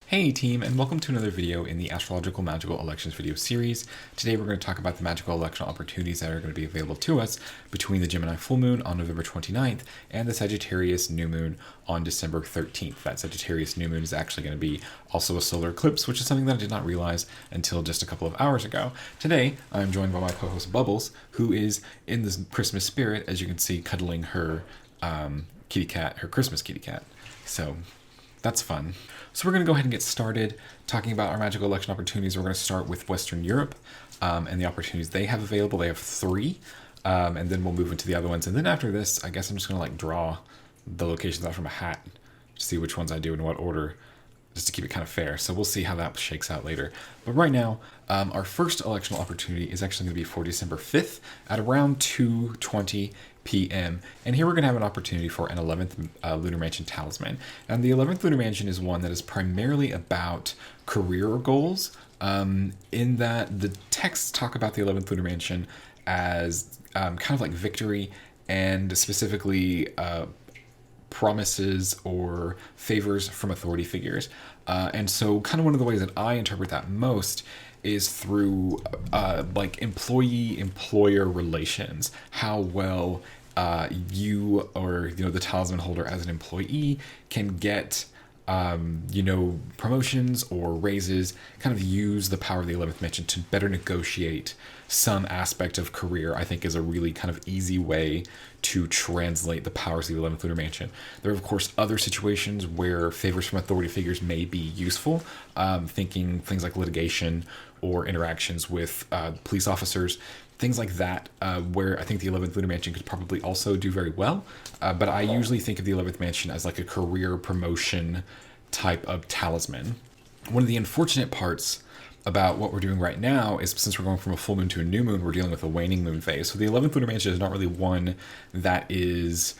Hey team, and welcome to another video in the Astrological Magical Elections video series. Today we're going to talk about the magical electional opportunities that are going to be available to us between the Gemini Full Moon on November 29th and the Sagittarius New Moon on December 13th. That Sagittarius New Moon is actually going to be also a solar eclipse, which is something that I did not realize until just a couple of hours ago. Today, I'm joined by my co-host Bubbles, who is in this Christmas spirit, as you can see, cuddling her kitty cat, her Christmas kitty cat. So that's fun. So we're going to go ahead and get started talking about our magical election opportunities. We're going to start with Western Europe and the opportunities they have available. They have three, and then we'll move into the other ones. And then after this, I guess I'm just going to draw the locations out from a hat to see which ones I do in what order, just to keep it kind of fair. So we'll see how that shakes out later. But right now, our first electional opportunity is actually going to be for December 5th at around 2:20 p.m. And here we're going to have an opportunity for an 11th Lunar Mansion talisman. And the 11th Lunar Mansion is one that is primarily about career goals, in that the texts talk about the 11th Lunar Mansion as kind of like victory and specifically promises or favors from authority figures. And so kind of one of the ways that I interpret that most is through employee-employer relations. How well you or the talisman holder as an employee can get promotions or raises, kind of use the power of the 11th Mansion to better negotiate some aspect of career. I think is a really kind of easy way to translate the powers of the 11th Lunar Mansion. There are, of course, other situations where favors from authority figures may be useful, thinking things like litigation or interactions with police officers, things like that, where I think the 11th Lunar Mansion could probably also do very well. But I usually think of the 11th Mansion as like a career promotion type of talisman. One of the unfortunate parts about what we're doing right now is, since we're going from a full moon to a new moon, we're dealing with a waning moon phase. So the 11th Lunar Mansion is not really one that is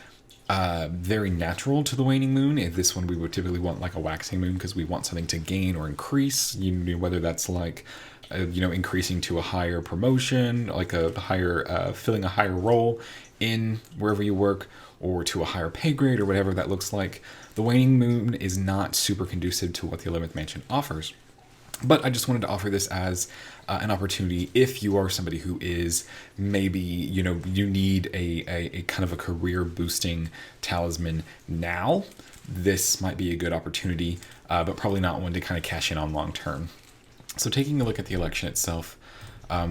very natural to the waning moon. In this one, we would typically want like a waxing moon because we want something to gain or increase, whether that's like increasing to a higher promotion, like a higher, filling a higher role in wherever you work, or to a higher pay grade, or whatever that looks like. The waning moon is not super conducive to what the 11th Mansion offers. But I just wanted to offer this as an opportunity if you are somebody who is maybe, you need a kind of a career boosting talisman now. This might be a good opportunity, but probably not one to kind of cash in on long term. So taking a look at the election itself,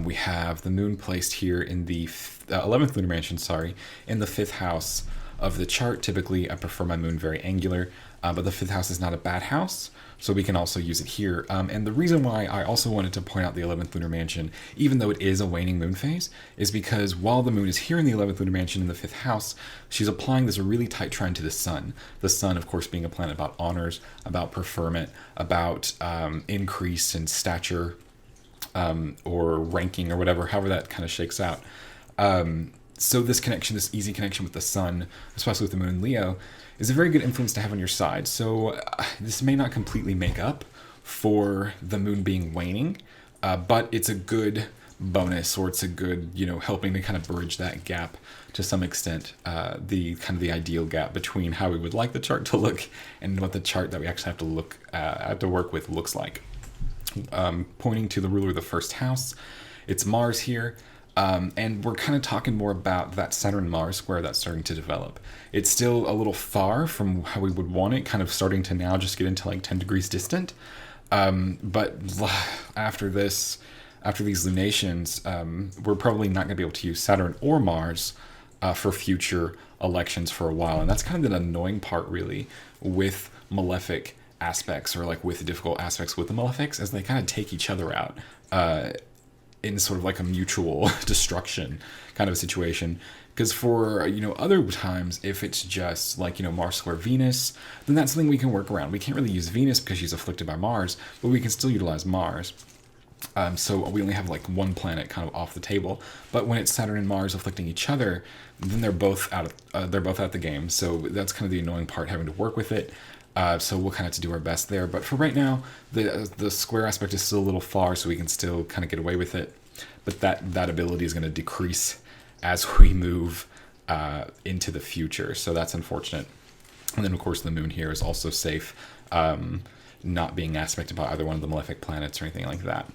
we have the moon placed here in the 11th Lunar Mansion, in the 5th house of the chart. Typically, I prefer my moon very angular, but the 5th house is not a bad house, so we can also use it here. And the reason why I also wanted to point out the 11th Lunar Mansion, even though it is a waning moon phase, is because while the moon is here in the 11th Lunar Mansion in the 5th house, she's applying this really tight trine to the sun. The sun, of course, being a planet about honors, about preferment, about increase in stature, or ranking, or whatever, however that kind of shakes out. So this connection, this easy connection with the sun, especially with the moon in Leo, is a very good influence to have on your side. So this may not completely make up for the moon being waning, but it's a good bonus, or it's a good, helping to kind of bridge that gap to some extent, the kind of the ideal gap between how we would like the chart to look and what the chart that we actually have to work with looks like. Pointing to the ruler of the first house, it's Mars here. And we're kind of talking more about that Saturn-Mars square that's starting to develop. It's still a little far from how we would want it, kind of starting to now just get into like 10 degrees distant. But after these lunations, we're probably not going to be able to use Saturn or Mars for future elections for a while. And that's kind of the annoying part, really, with malefic aspects, or like with difficult aspects with the malefics, as they kind of take each other out. In sort of like a mutual destruction kind of a situation. Because for, other times, if it's just like, Mars square Venus, then that's something we can work around. We can't really use Venus because she's afflicted by Mars, but we can still utilize Mars. So we only have like one planet kind of off the table. But when it's Saturn and Mars afflicting each other, then they're both out the game. So that's kind of the annoying part, having to work with it. So we'll kind of have to do our best there. But for right now, the square aspect is still a little far, so we can still kind of get away with it. But that ability is going to decrease as we move into the future. So that's unfortunate. And then, of course, the moon here is also safe. not being aspected by either one of the malefic planets or anything like that.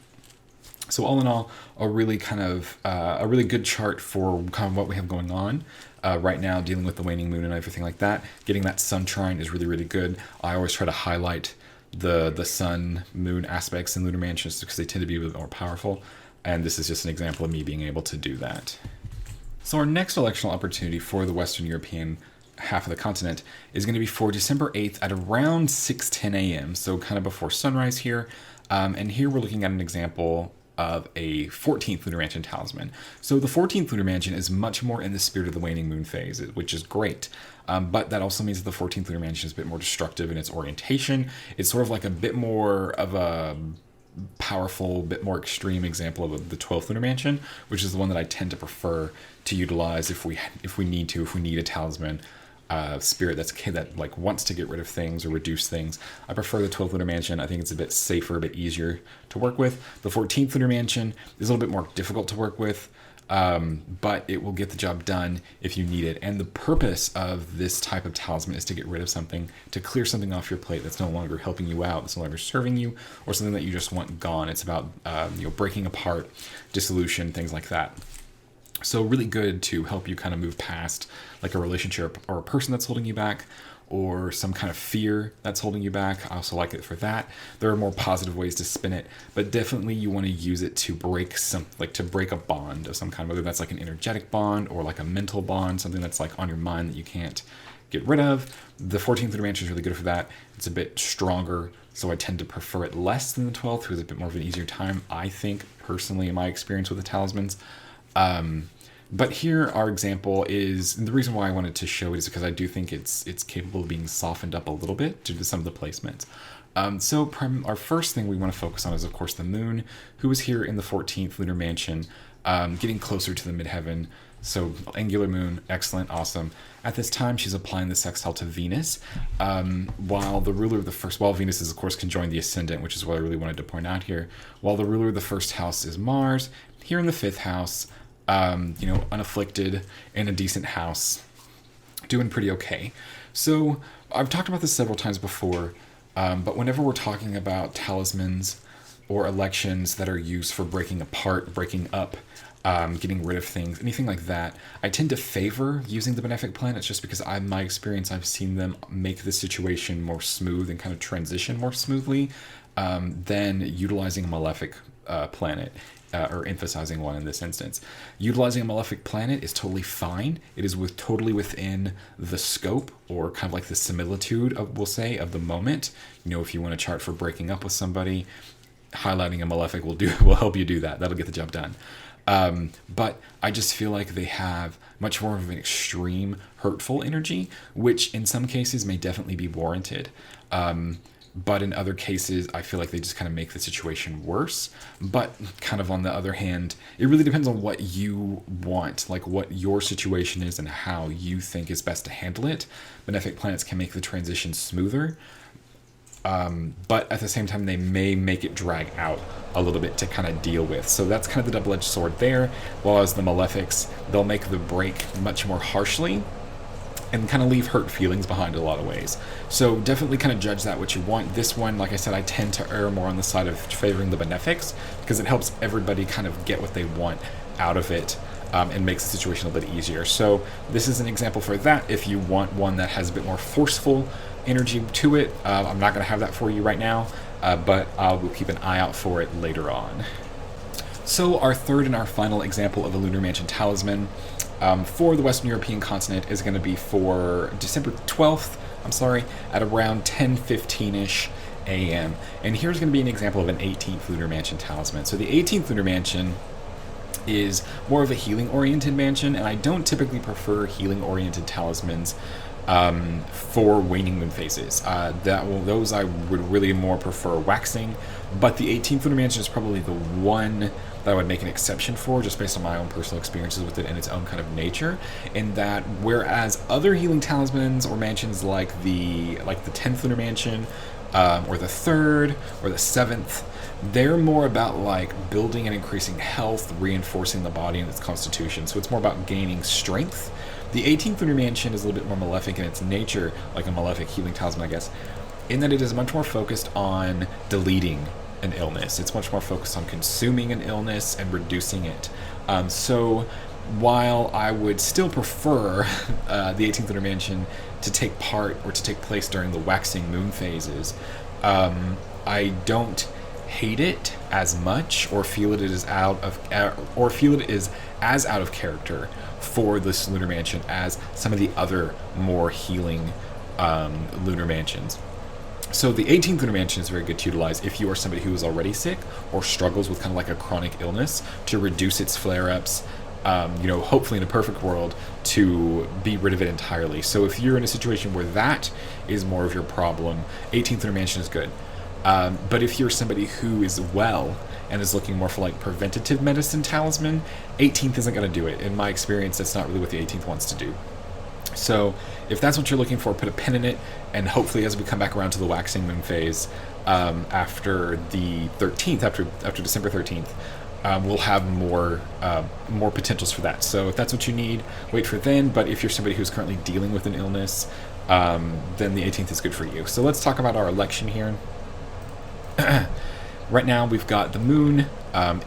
So all in all, a really good chart for kind of what we have going on right now, dealing with the waning moon and everything like that. Getting that sun trine is really, really good. I always try to highlight the sun moon aspects in lunar mansions because they tend to be a bit more powerful, and this is just an example of me being able to do that. So our next electional opportunity for the Western European half of the continent is going to be for December 8th at around 6:10 a.m., so kind of before sunrise here. And here we're looking at an example of a 14th Lunar Mansion talisman. So the 14th Lunar Mansion is much more in the spirit of the waning moon phase, which is great. But that also means that the 14th Lunar Mansion is a bit more destructive in its orientation. It's sort of like a bit more of a powerful, bit more extreme example of the 12th Lunar Mansion, which is the one that I tend to prefer to utilize if we need a talisman spirit that like wants to get rid of things or reduce things. I prefer the 12th Lunar Mansion. I think it's a bit safer, a bit easier to work with. The 14th Lunar Mansion is a little bit more difficult to work with, but it will get the job done if you need it. And the purpose of this type of talisman is to get rid of something, to clear something off your plate that's no longer helping you out, that's no longer serving you, or something that you just want gone. It's about breaking apart, dissolution, things like that. So really good to help you kind of move past like a relationship or a person that's holding you back, or some kind of fear that's holding you back. I also like it for that. There are more positive ways to spin it, but definitely you want to use it to break a bond of some kind, whether that's like an energetic bond or like a mental bond, something that's like on your mind that you can't get rid of. The 14th Lunar Mansion is really good for that. It's a bit stronger, so I tend to prefer it less than the 12th, who's a bit more of an easier time, I think, personally, in my experience with the talismans. But here our example is, and the reason why I wanted to show it is because I do think it's capable of being softened up a little bit due to some of the placements. Our first thing we want to focus on is, of course, the moon, who is here in the 14th Lunar Mansion, getting closer to the midheaven. So angular moon, excellent, awesome. At this time, she's applying the sextile to Venus, while Venus is, of course, conjoined the ascendant, which is what I really wanted to point out here, while the ruler of the first house is Mars, here in the 5th house, unafflicted in a decent house, doing pretty okay. So I've talked about this several times before, but whenever we're talking about talismans or elections that are used for breaking apart, breaking up, getting rid of things, anything like that, I tend to favor using the benefic planets just because in my experience, I've seen them make the situation more smooth and kind of transition more smoothly than utilizing a malefic planet. Or emphasizing one in this instance. Utilizing a malefic planet is totally fine. It is totally within the scope, or kind of like the similitude of, we'll say, of the moment. If you want to chart for breaking up with somebody, highlighting a malefic will help you do that. That'll get the job done. But I just feel like they have much more of an extreme, hurtful energy, which in some cases may definitely be warranted. But in other cases, I feel like they just kind of make the situation worse. But kind of on the other hand, it really depends on what you want, like what your situation is and how you think is best to handle it. Benefic planets can make the transition smoother. But at the same time, they may make it drag out a little bit to kind of deal with. So that's kind of the double-edged sword there. Whereas the malefics, they'll make the break much more harshly and kind of leave hurt feelings behind in a lot of ways. So definitely kind of judge that what you want. This one, like I said, I tend to err more on the side of favoring the benefics because it helps everybody kind of get what they want out of it, and makes the situation a little bit easier. So this is an example for that. If you want one that has a bit more forceful energy to it, I'm not going to have that for you right now, but I will keep an eye out for it later on. So our third and our final example of a Lunar Mansion talisman for the Western European continent is going to be for December 12th, at around 10:15-ish a.m. And here's going to be an example of an 18th Lunar Mansion talisman. So the 18th Lunar Mansion is more of a healing-oriented mansion, and I don't typically prefer healing-oriented talismans for waning moon phases. Those I would really more prefer waxing, but the 18th Lunar Mansion is probably the one that I would make an exception for, just based on my own personal experiences with it and its own kind of nature. In that, whereas other healing talismans or mansions like the 10th Lunar Mansion, or the 3rd or the 7th, they're more about like building and increasing health, reinforcing the body and its constitution. So it's more about gaining strength. The 18th Lunar Mansion is a little bit more malefic in its nature, like a malefic healing talisman, I guess. in that it is much more focused on deleting an illness. It's much more focused on consuming an illness and reducing it. So while I would still prefer the 18th lunar mansion to take part or to take place during the waxing moon phases, I don't hate it as much or feel it is as out of character for this lunar mansion as some of the other more healing lunar mansions. So the 18th lunar mansion is very good to utilize if you are somebody who is already sick or struggles with kind of like a chronic illness, to reduce its flare-ups, hopefully in a perfect world, to be rid of it entirely. So if you're in a situation where that is more of your problem, 18th lunar mansion is good. But if you're somebody who is well and is looking more for like preventative medicine talisman, 18th isn't going to do it. In my experience, that's not really what the 18th wants to do. So if that's what you're looking for, put a pin in it, and hopefully as we come back around to the waxing moon phase after the 13th, after December 13th, we'll have more potentials for that. So if that's what you need, wait for then. But if you're somebody who's currently dealing with an illness, then the 18th is good for you. So let's talk about our election here. Right now we've got the moon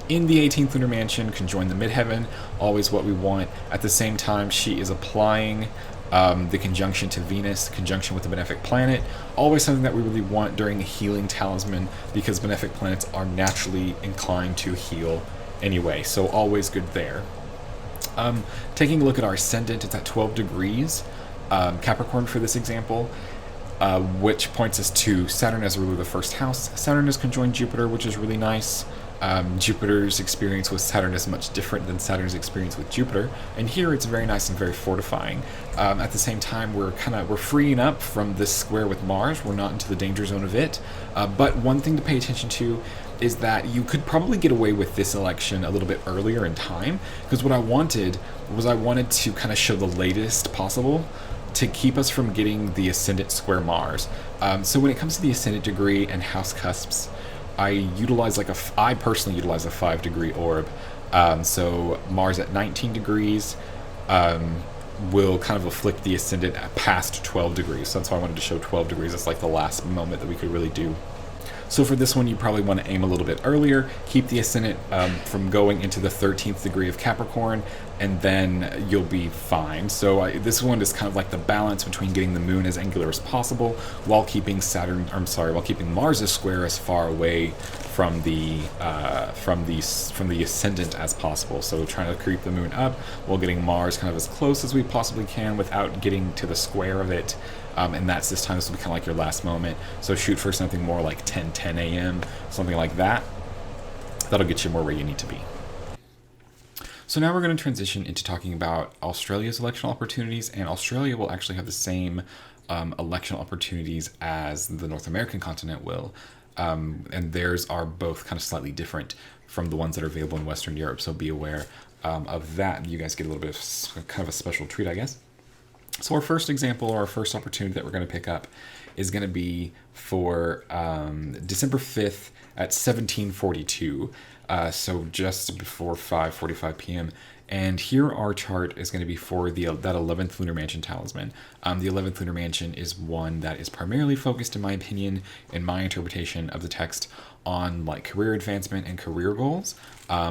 in the 18th lunar mansion, conjoined the midheaven, always what we want. At the same time, she is applying the conjunction to Venus, conjunction with the benefic planet, always something that we really want during a healing talisman, because benefic planets are naturally inclined to heal anyway, so always good there. Taking a look at our ascendant, it's at 12 degrees Capricorn for this example, which points us to Saturn as a ruler of the first house. Saturn is conjoined Jupiter, which is really nice. Jupiter's experience with Saturn is much different than Saturn's experience with Jupiter, and here it's very nice and very fortifying. At the same time, we're freeing up from this square with Mars. We're not into the danger zone of it. But one thing to pay attention to is that you could probably get away with this election a little bit earlier in time, because what I wanted to kind of show the latest possible to keep us from getting the ascendant square Mars. So when it comes to the ascendant degree and house cusps, I personally utilize a 5-degree orb. So Mars at 19 degrees will kind of afflict the ascendant at past 12 degrees. So that's why I wanted to show 12 degrees. It's like the last moment that we could really do. So for this one, you probably want to aim a little bit earlier, keep the ascendant from going into the 13th degree of Capricorn, and then you'll be fine. So this one is kind of like the balance between getting the moon as angular as possible while keeping Mars' square as far away from the ascendant as possible. So trying to creep the moon up while getting Mars kind of as close as we possibly can without getting to the square of it. And this will be kind of like your last moment. So shoot for something more like 10 a.m., something like that. That'll get you more where you need to be. So now we're going to transition into talking about Australia's electional opportunities, and Australia will actually have the same electional opportunities as the North American continent will. And theirs are both kind of slightly different from the ones that are available in Western Europe, so be aware of that. You guys get a little bit of kind of a special treat, I guess. So our first example, or our first opportunity that we're going to pick up, is going to be for December 5th at 1742, so just before 5:45 p.m. And here our chart is going to be for that 11th Lunar Mansion talisman. The 11th Lunar Mansion is one that is primarily focused, in my opinion, in my interpretation of the text, on like career advancement and career goals,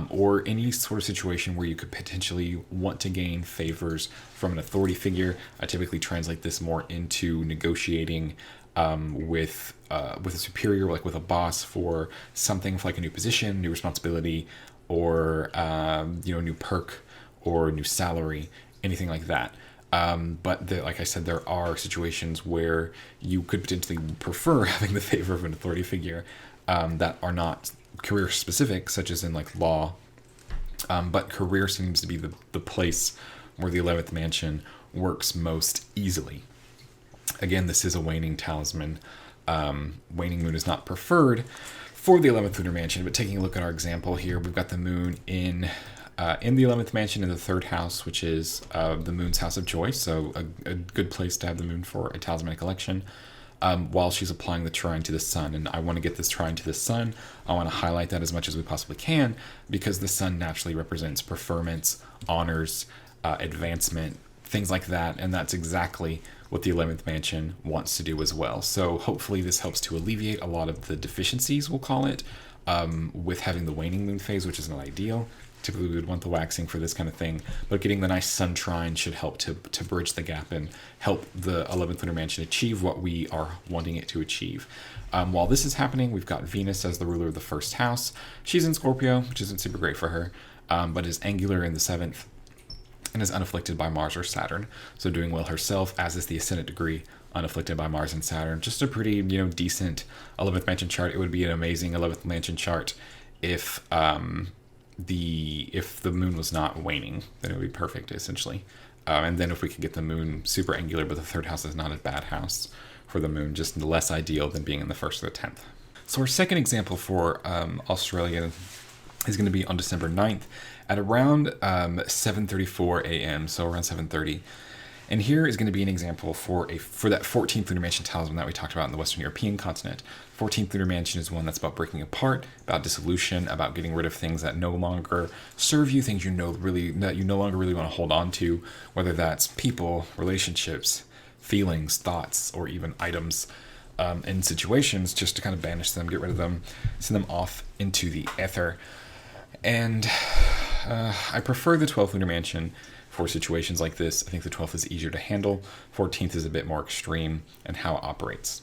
or any sort of situation where you could potentially want to gain favors from an authority figure. I typically translate this more into negotiating with a superior, like with a boss, for something like a new position, new responsibility, or new perk or new salary, anything like that. But like I said, there are situations where you could potentially prefer having the favor of an authority figure that are not career specific, such as in like law. But career seems to be the place where the 11th mansion works most easily. Again, this is a waning talisman. Waning moon is not preferred for the 11th lunar mansion, but taking a look at our example here, we've got the moon in the 11th mansion in the 3rd house, which is the moon's house of joy, so a good place to have the moon for a talismanic election, while she's applying the trine to the sun. And I want to get this trine to the sun. I want to highlight that as much as we possibly can, because the sun naturally represents preferments, honors, advancement, things like that. And that's exactly what the 11th mansion wants to do as well. So hopefully this helps to alleviate a lot of the deficiencies, we'll call it, with having the waning moon phase, which is not ideal. Typically we would want the waxing for this kind of thing, but getting the nice sun trine should help to bridge the gap and help the 11th lunar mansion achieve what we are wanting it to achieve. While this is happening, we've got Venus as the ruler of the first house. She's in Scorpio, which isn't super great for her, but is angular in the 7th and is unafflicted by Mars or Saturn. So doing well herself, as is the ascendant degree, unafflicted by Mars and Saturn. Just a pretty, decent 11th mansion chart. It would be an amazing 11th mansion chart if the moon was not waning. Then it would be perfect, essentially. And then if we could get the moon super angular, but the 3rd house is not a bad house for the moon, just less ideal than being in the 1st or the 10th. So our second example for Australia is going to be on December 9th at around 7:34 a.m., so around 7:30. And here is going to be an example for that 14th lunar mansion talisman that we talked about in the Western European continent. 14th lunar mansion is one that's about breaking apart, about dissolution, about getting rid of things that no longer serve you, things that you no longer really want to hold on to, whether that's people, relationships, feelings, thoughts, or even items and situations, just to kind of banish them, get rid of them, send them off into the ether. And I prefer the 12th lunar mansion for situations like this. I think the 12th is easier to handle. 14th is a bit more extreme in how it operates.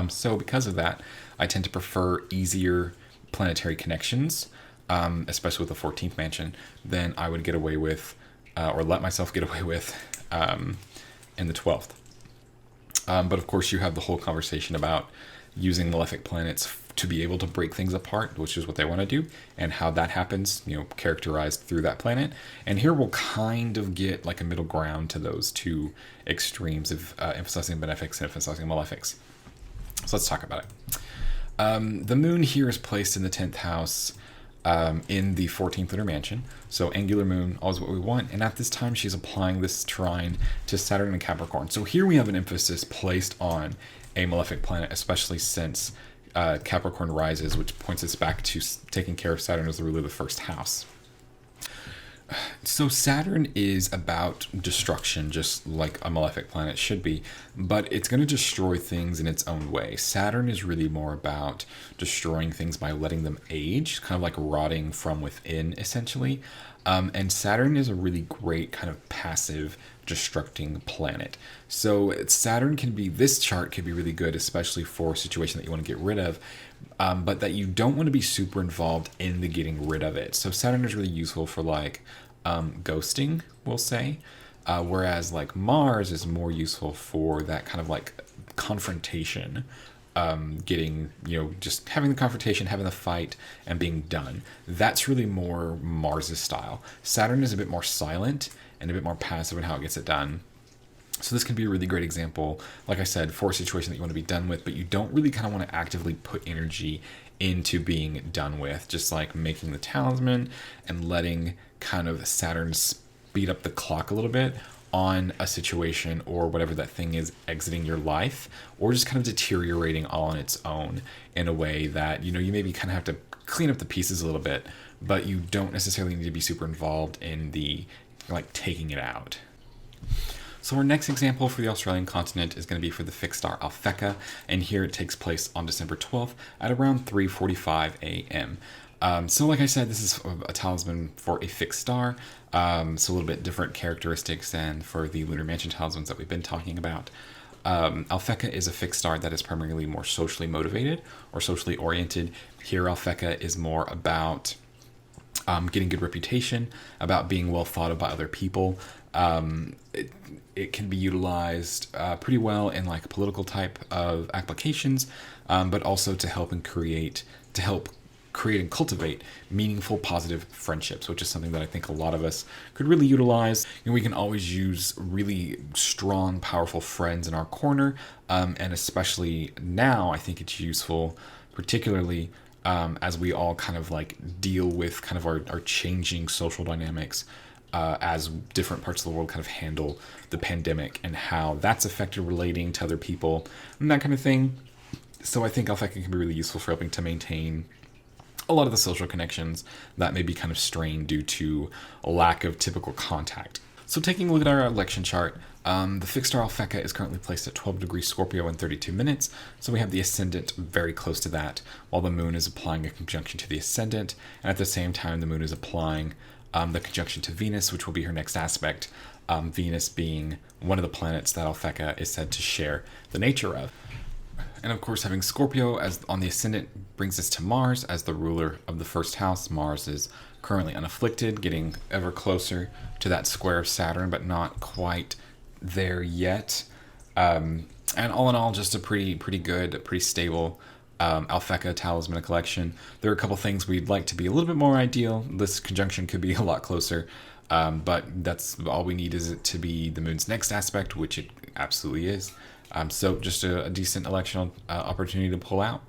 So because of that, I tend to prefer easier planetary connections, especially with the 14th mansion, than I would get away with, or let myself get away with, in the 12th. But of course, you have the whole conversation about using malefic planets to be able to break things apart, which is what they want to do, and how that happens, characterized through that planet. And here we'll kind of get like a middle ground to those two extremes of emphasizing benefics and emphasizing malefics. So let's talk about it. The moon here is placed in the 10th house in the 14th lunar mansion. So angular moon, always what we want. And at this time, she's applying this trine to Saturn and Capricorn. So here we have an emphasis placed on a malefic planet, especially since Capricorn rises, which points us back to taking care of Saturn as the ruler of the first house. So Saturn is about destruction, just like a malefic planet should be, but it's going to destroy things in its own way. Saturn is really more about destroying things by letting them age, kind of like rotting from within, essentially. And Saturn is a really great kind of passive destructing planet. So this chart can be really good, especially for a situation that you want to get rid of, but that you don't want to be super involved in the getting rid of it. So Saturn is really useful for like ghosting, we'll say, whereas like Mars is more useful for that kind of like confrontation, getting, just having the confrontation, having the fight, and being done. That's really more Mars's style. Saturn is a bit more silent and a bit more passive in how it gets it done. So this can be a really great example, like I said, for a situation that you want to be done with, but you don't really kind of want to actively put energy into being done with, just like making the talisman and letting kind of Saturn speed up the clock a little bit on a situation or whatever that thing is exiting your life, or just kind of deteriorating all on its own in a way that, you maybe kind of have to clean up the pieces a little bit, but you don't necessarily need to be super involved in the like taking it out. So our next example for the Australian continent is going to be for the fixed star Alphecca, and here it takes place on December 12th at around 3:45 a.m. So like I said, this is a talisman for a fixed star, so a little bit different characteristics than for the Lunar Mansion talismans that we've been talking about. Alphecca is a fixed star that is primarily more socially motivated or socially oriented. Here Alphecca is more about getting good reputation, about being well thought of by other people. It can be utilized pretty well in like political type of applications, but also to help create and cultivate meaningful, positive friendships, which is something that I think a lot of us could really utilize. We can always use really strong, powerful friends in our corner, and especially now, I think it's useful, particularly as we all kind of like deal with kind of our changing social dynamics, as different parts of the world kind of handle the pandemic and how that's affected relating to other people and that kind of thing. So I think Alphecca can be really useful for helping to maintain a lot of the social connections that may be kind of strained due to a lack of typical contact. So taking a look at our election chart, the fixed star Alphecca is currently placed at 12 degrees Scorpio in 32 minutes, so we have the ascendant very close to that, while the moon is applying a conjunction to the ascendant, and at the same time the moon is applying the conjunction to Venus, which will be her next aspect, Venus being one of the planets that Alphecca is said to share the nature of. And of course, having Scorpio as on the ascendant brings us to Mars as the ruler of the first house. Mars is currently unafflicted, getting ever closer to that square of Saturn, but not quite there yet. And all in all, just a pretty good, pretty stable Alphecca talisman collection. There are a couple things we'd like to be a little bit more ideal. This conjunction could be a lot closer, but that's all we need is it to be the moon's next aspect, which it absolutely is. So just a decent electional opportunity to pull out.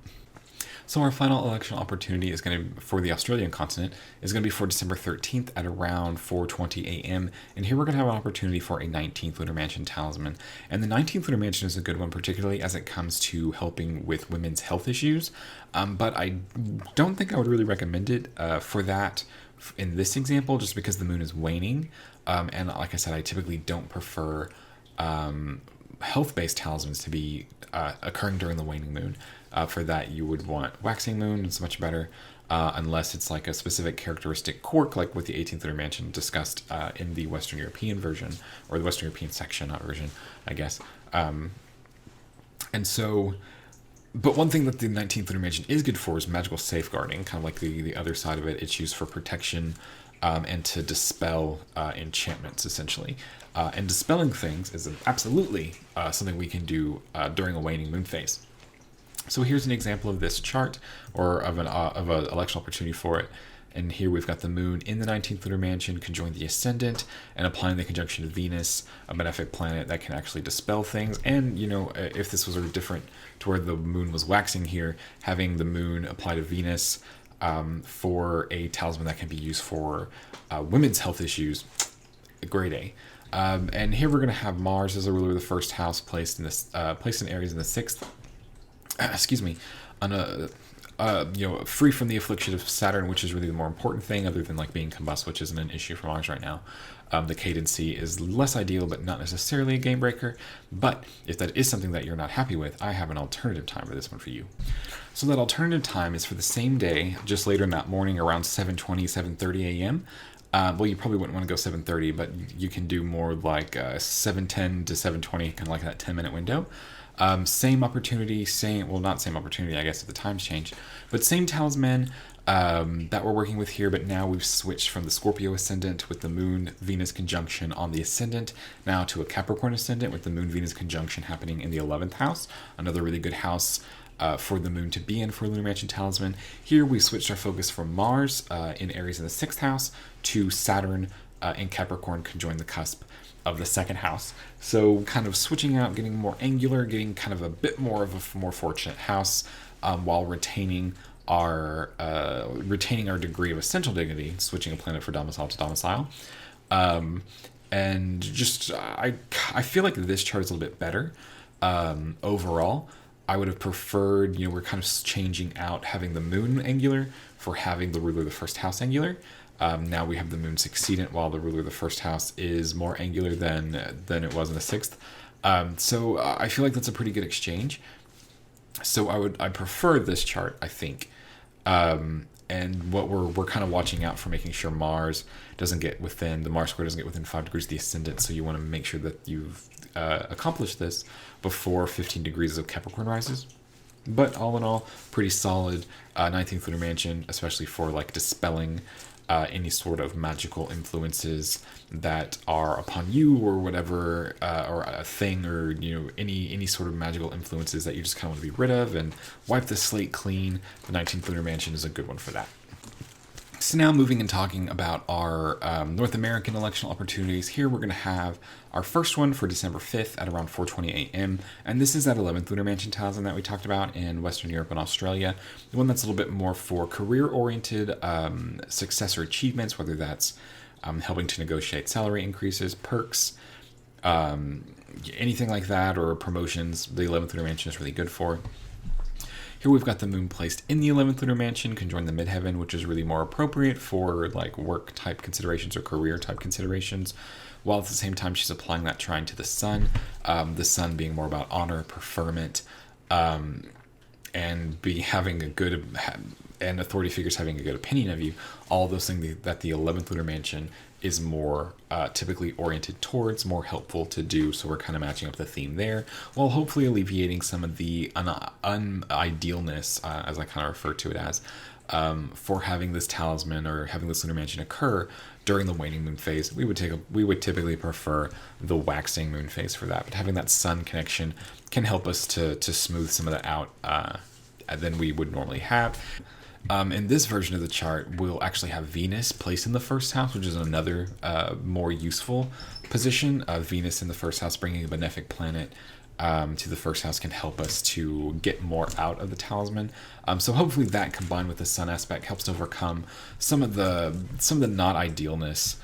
So our final election opportunity is going to, for the Australian continent, is going to be for December 13th at around 4:20 a.m. And here we're going to have an opportunity for a 19th Lunar Mansion talisman. And the 19th Lunar Mansion is a good one, particularly as it comes to helping with women's health issues. But I don't think I would really recommend it for that in this example, just because the moon is waning. And like I said, I typically don't prefer health-based talismans to be occurring during the waning moon. For that, you would want waxing moon. It's much better, unless it's like a specific characteristic quirk, like with the 18th Lunar Mansion discussed in the Western European version, or the Western European section, not version, I guess. And so, but one thing that the 19th Lunar Mansion is good for is magical safeguarding, kind of like the other side of it. It's used for protection and to dispel enchantments, essentially. And dispelling things is absolutely something we can do during a waning moon phase. So here's an example of this chart, or of an election opportunity for it. And here we've got the moon in the 19th Lunar Mansion conjoined the ascendant and applying the conjunction to Venus, a benefic planet that can actually dispel things. And, you know, if this was sort of different to where the moon was waxing here, having the moon apply to Venus for a talisman that can be used for women's health issues, grade A. And here we're going to have Mars as a ruler of the first house placed in Aries in the sixth. Excuse me, on free from the affliction of Saturn, which is really the more important thing, other than like being combust, which isn't an issue for Mars right now. The cadency is less ideal, but not necessarily a game breaker. But if that is something that you're not happy with, I have an alternative time for this one for you. So that alternative time is for the same day, just later in that morning, around 7:20, 7:30 a.m. Well, you probably wouldn't want to go 7:30, but you can do more like 7:10 to 7:20, kind of like that 10-minute window. Same opportunity, not same opportunity, I guess, if the times changed, but same talisman that we're working with here, but now we've switched from the Scorpio ascendant with the Moon-Venus conjunction on the ascendant, now to a Capricorn ascendant with the Moon-Venus conjunction happening in the 11th house, another really good house for the moon to be in for Lunar Mansion talisman. Here we switched our focus from Mars in Aries in the 6th house to Saturn in Capricorn conjoined the cusp of the 2nd house. So kind of switching out, getting more angular, getting kind of a bit more of a more fortunate house while retaining our degree of essential dignity, switching a planet for domicile to domicile. And just I feel like this chart is a little bit better overall. I would have preferred, we're kind of changing out having the moon angular for having the ruler of the first house angular. Now we have the moon succeedant, while the ruler of the first house is more angular than it was in the 6th. So I feel like that's a pretty good exchange. So I prefer this chart, I think. And what we're kind of watching out for, making sure Mars doesn't get within, the Mars square doesn't get within 5 degrees of the ascendant. So you want to make sure that you've accomplished this before 15 degrees of Capricorn rises. But all in all, pretty solid 19th Lunar Mansion, especially for like dispelling any sort of magical influences that are upon you, or whatever, or a thing, or any sort of magical influences that you just kind of want to be rid of and wipe the slate clean. The 19th Lunar Mansion is a good one for that. So now moving and talking about our North American electional opportunities. Here we're going to have our first one for December 5th at around 4:20 a.m. And this is that 11th Lunar Mansion talisman that we talked about in Western Europe and Australia. The one that's a little bit more for career-oriented success or achievements, whether that's helping to negotiate salary increases, perks, anything like that, or promotions. The 11th Lunar Mansion is really good for. Here we've got the moon placed in the 11th lunar mansion, conjoined the midheaven, which is really more appropriate for like work type considerations or career type considerations, while at the same time she's applying that trine to the sun being more about honor, preferment, and having a good, and authority figures having a good opinion of you. All those things that the 11th lunar mansion is more typically oriented towards, more helpful to do. So we're kind of matching up the theme there, while hopefully alleviating some of the unidealness, as I kind of refer to it as, for having this talisman or having this lunar mansion occur during the waning moon phase. We would typically prefer the waxing moon phase for that, but having that sun connection can help us to smooth some of that out than we would normally have. In this version of the chart, we'll actually have Venus placed in the first house, which is another more useful position. Venus in the first house, bringing a benefic planet to the first house, can help us to get more out of the talisman. So hopefully that, combined with the sun aspect, helps to overcome some of the not idealness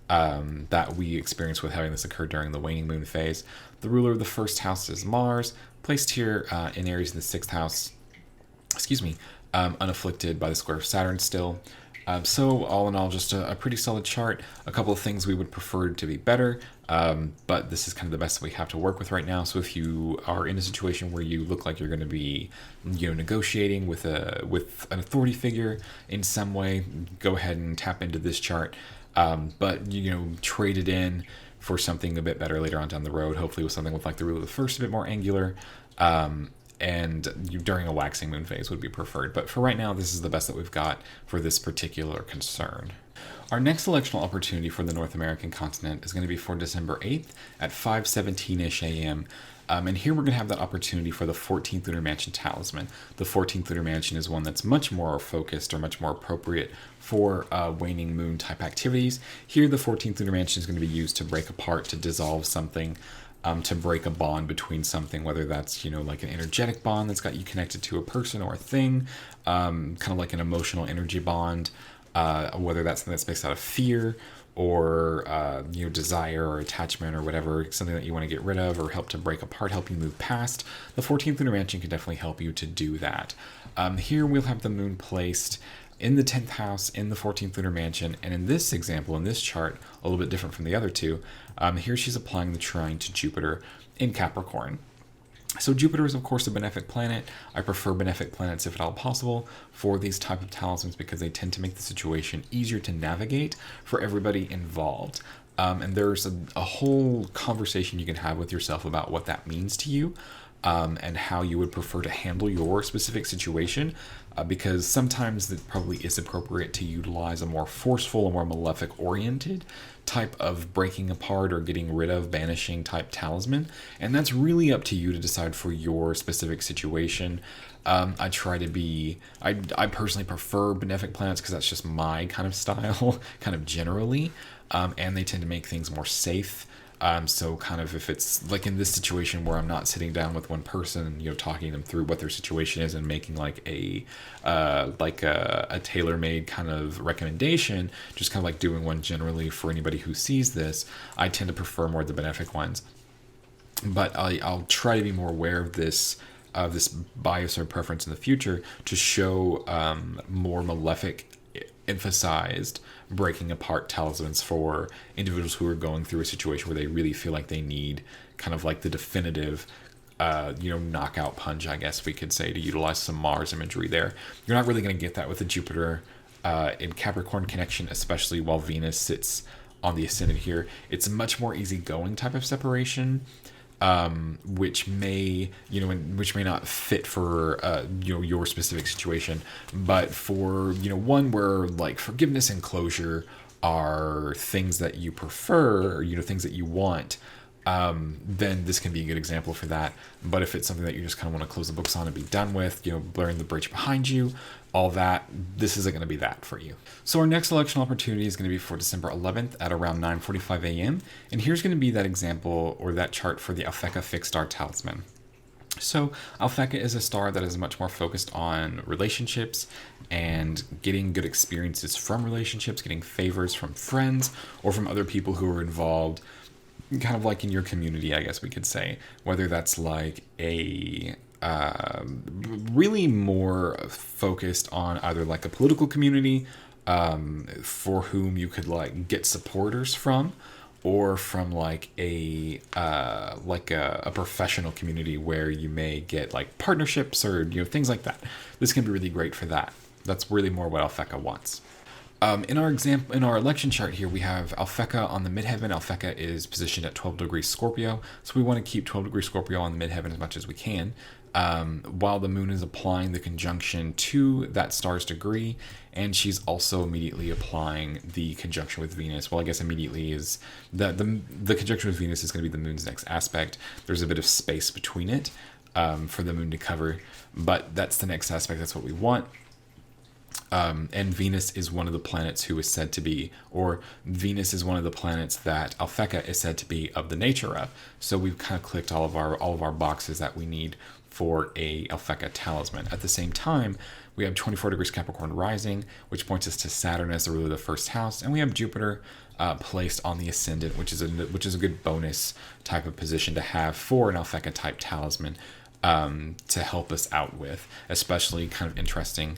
that we experience with having this occur during the waning moon phase. The ruler of the first house is Mars, placed here in Aries in the sixth house. Unafflicted by the square of Saturn still. So all in all, just a pretty solid chart. A couple of things we would prefer to be better, but this is kind of the best that we have to work with right now. So if you are in a situation where you look like you're going to be, negotiating with an authority figure in some way, go ahead and tap into this chart. But trade it in for something a bit better later on down the road. Hopefully with something with like the ruler of the first a bit more angular. And during a waxing moon phase would be preferred. But for right now, this is the best that we've got for this particular concern. Our next electional opportunity for the North American continent is going to be for December 8th at 5:17-ish a.m. And here we're going to have that opportunity for the 14th Lunar Mansion talisman. The 14th Lunar Mansion is one that's much more focused or much more appropriate for waning moon type activities. Here, the 14th Lunar Mansion is going to be used to break apart, to dissolve something, to break a bond between something, whether that's, like an energetic bond that's got you connected to a person or a thing, kind of like an emotional energy bond, whether that's something that's based out of fear or, desire or attachment or whatever, something that you want to get rid of or help to break apart, help you move past. The 14th Lunar Mansion can definitely help you to do that. Here we'll have the moon placed in the 10th house, in the 14th Lunar Mansion, and in this example, in this chart, a little bit different from the other two, here she's applying the trine to Jupiter in Capricorn. So Jupiter is, of course, a benefic planet. I prefer benefic planets, if at all possible, for these type of talismans because they tend to make the situation easier to navigate for everybody involved. And there's a whole conversation you can have with yourself about what that means to you. And how you would prefer to handle your specific situation, because sometimes it probably is appropriate to utilize a more forceful, a more malefic-oriented type of breaking apart or getting rid of, banishing type talisman, and that's really up to you to decide for your specific situation. I personally prefer benefic planets because that's just my kind of style, kind of generally, and they tend to make things more safe. So kind of if it's like in this situation where I'm not sitting down with one person and, talking them through what their situation is and making like a tailor-made kind of recommendation, just kind of like doing one generally for anybody who sees this, I tend to prefer more the benefic ones. But I'll try to be more aware of this bias or preference in the future to show more malefic emphasized breaking apart talismans for individuals who are going through a situation where they really feel like they need kind of like the definitive knockout punch, I guess we could say, to utilize some Mars imagery there. You're not really going to get that with the Jupiter in Capricorn connection, especially while Venus sits on the ascendant here. It's a much more easygoing type of separation, which may not fit for your specific situation, but for one where like forgiveness and closure are things that you prefer, or things that you want, then this can be a good example for that. But if it's something that you just kind of want to close the books on and be done with, blurring the bridge behind you, all that, this isn't going to be that for you. So our next election opportunity is going to be for December 11th at around 9:45 a.m. And here's going to be that example or that chart for the Alphecca fixed star talisman. So Alphecca is a star that is much more focused on relationships and getting good experiences from relationships, getting favors from friends or from other people who are involved, kind of like in your community, I guess we could say, whether that's like a really more focused on either like a political community for whom you could like get supporters from, or from like a professional community where you may get like partnerships or things like that. This can be really great for that. That's really more what Alphecca wants. In our election chart here, we have Alphecca on the midheaven. Alphecca is positioned at 12 degrees Scorpio, so we want to keep 12 degrees Scorpio on the midheaven as much as we can. While the moon is applying the conjunction to that star's degree, and she's also immediately applying the conjunction with Venus. Well, I guess immediately is that the conjunction with Venus is going to be the moon's next aspect. There's a bit of space between it for the moon to cover, but that's the next aspect. That's what we want. And Venus is one of the planets who is said to be, or Venus is one of the planets that Alphecca is said to be of the nature of. So we've kind of clicked all of our boxes that we need for a Alphecca talisman. At the same time, we have 24 degrees Capricorn rising, which points us to Saturn as the ruler of the first house, and we have Jupiter placed on the ascendant, which is a good bonus type of position to have for an Alphecca type talisman to help us out with, especially kind of interesting.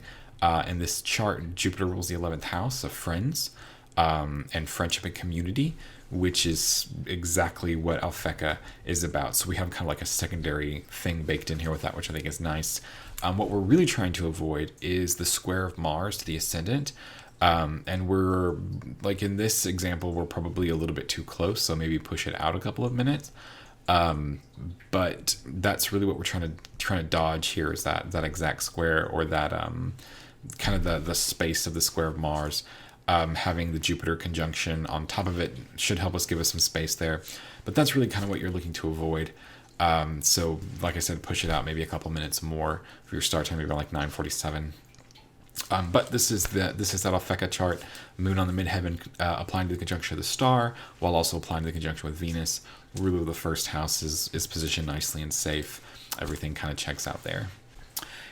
In this chart, Jupiter rules the 11th house of friends and friendship and community, which is exactly what Alphecca is about. So we have kind of like a secondary thing baked in here with that, which I think is nice. What we're really trying to avoid is the square of Mars to the ascendant. And we're, like in this example, we're probably a little bit too close, so maybe push it out a couple of minutes. But that's really what we're trying to dodge here, is that exact square, or that kind of the space of the square of Mars. Having the Jupiter conjunction on top of it should help us, give us some space there. But that's really kind of what you're looking to avoid. So like I said, push it out maybe a couple minutes more for your start time, maybe around like 9:47. But this is that Alphecca chart. Moon on the midheaven, applying to the conjunction of the star, while also applying to the conjunction with Venus. Ruler of the first house is positioned nicely and safe. Everything kind of checks out there.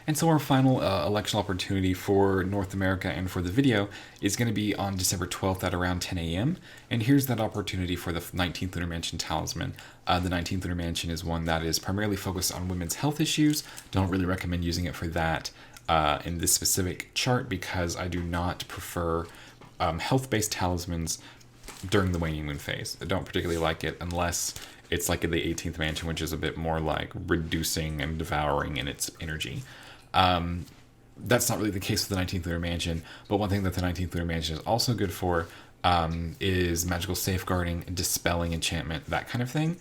And so our final election opportunity for North America and for the video is going to be on December 12th at around 10 a.m. And here's that opportunity for the 19th Lunar Mansion talisman. The 19th Lunar Mansion is one that is primarily focused on women's health issues. Don't really recommend using it for that in this specific chart, because I do not prefer health-based talismans during the waning moon phase. I don't particularly like it unless it's like in the 18th mansion, which is a bit more like reducing and devouring in its energy. That's not really the case with the 19th Lunar Mansion, but one thing that the 19th Lunar Mansion is also good for is magical safeguarding, dispelling enchantment, that kind of thing.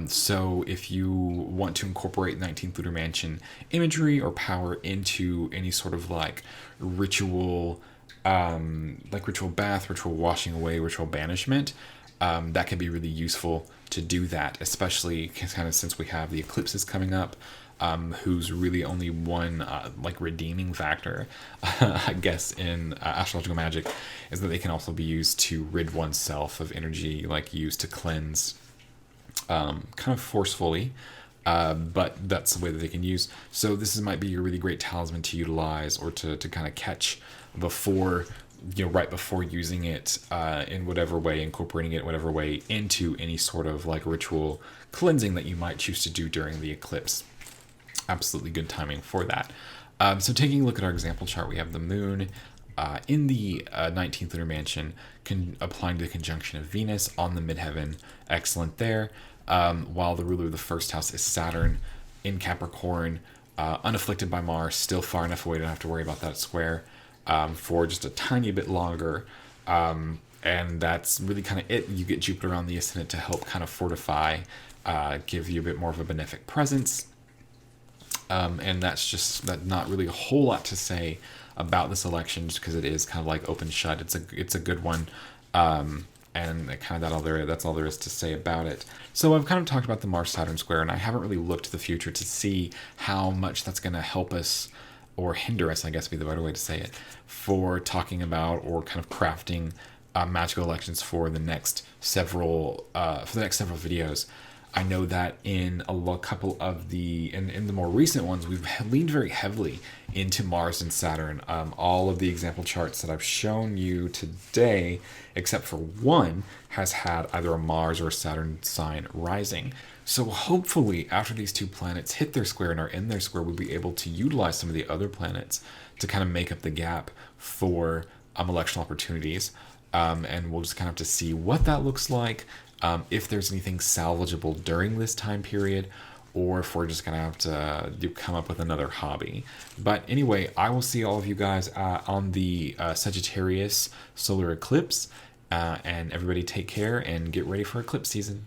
So if you want to incorporate 19th Lunar Mansion imagery or power into any sort of like ritual, like ritual bath, ritual washing away, ritual banishment, that can be really useful to do that, especially kind of since we have the eclipses coming up. Who's really only one like redeeming factor, I guess, in astrological magic, is that they can also be used to rid oneself of energy, like used to cleanse, kind of forcefully, but that's the way that they can use. So this might be a really great talisman to utilize, or to kind of catch before, right before using it in whatever way, incorporating it in whatever way into any sort of like ritual cleansing that you might choose to do during the eclipse. Absolutely good timing for that. So taking a look at our example chart, we have the moon in the 19th Lunar Mansion, applying to the conjunction of Venus on the midheaven. Excellent there. While the ruler of the first house is Saturn in Capricorn, unafflicted by Mars, still far enough away to not have to worry about that square for just a tiny bit longer. And that's really kind of it. You get Jupiter on the ascendant to help kind of fortify, give you a bit more of a benefic presence. And that's just not really a whole lot to say about this election, just because it is kind of like open shut. It's a good one, and kind of that's all there is to say about it. So I've kind of talked about the Mars Saturn square, and I haven't really looked to the future to see how much that's going to help us or hinder us, I guess would be the better way to say it, for talking about or kind of crafting magical elections for the next several videos. I know that in couple of in the more recent ones, we've leaned very heavily into Mars and Saturn. All of the example charts that I've shown you today, except for one, has had either a Mars or a Saturn sign rising. So hopefully, after these two planets hit their square and are in their square, we'll be able to utilize some of the other planets to kind of make up the gap for electional opportunities. And we'll just kind of have to see what that looks like, if there's anything salvageable during this time period, or if we're just going to have to come up with another hobby. But anyway, I will see all of you guys on the Sagittarius Solar Eclipse. And everybody take care and get ready for eclipse season.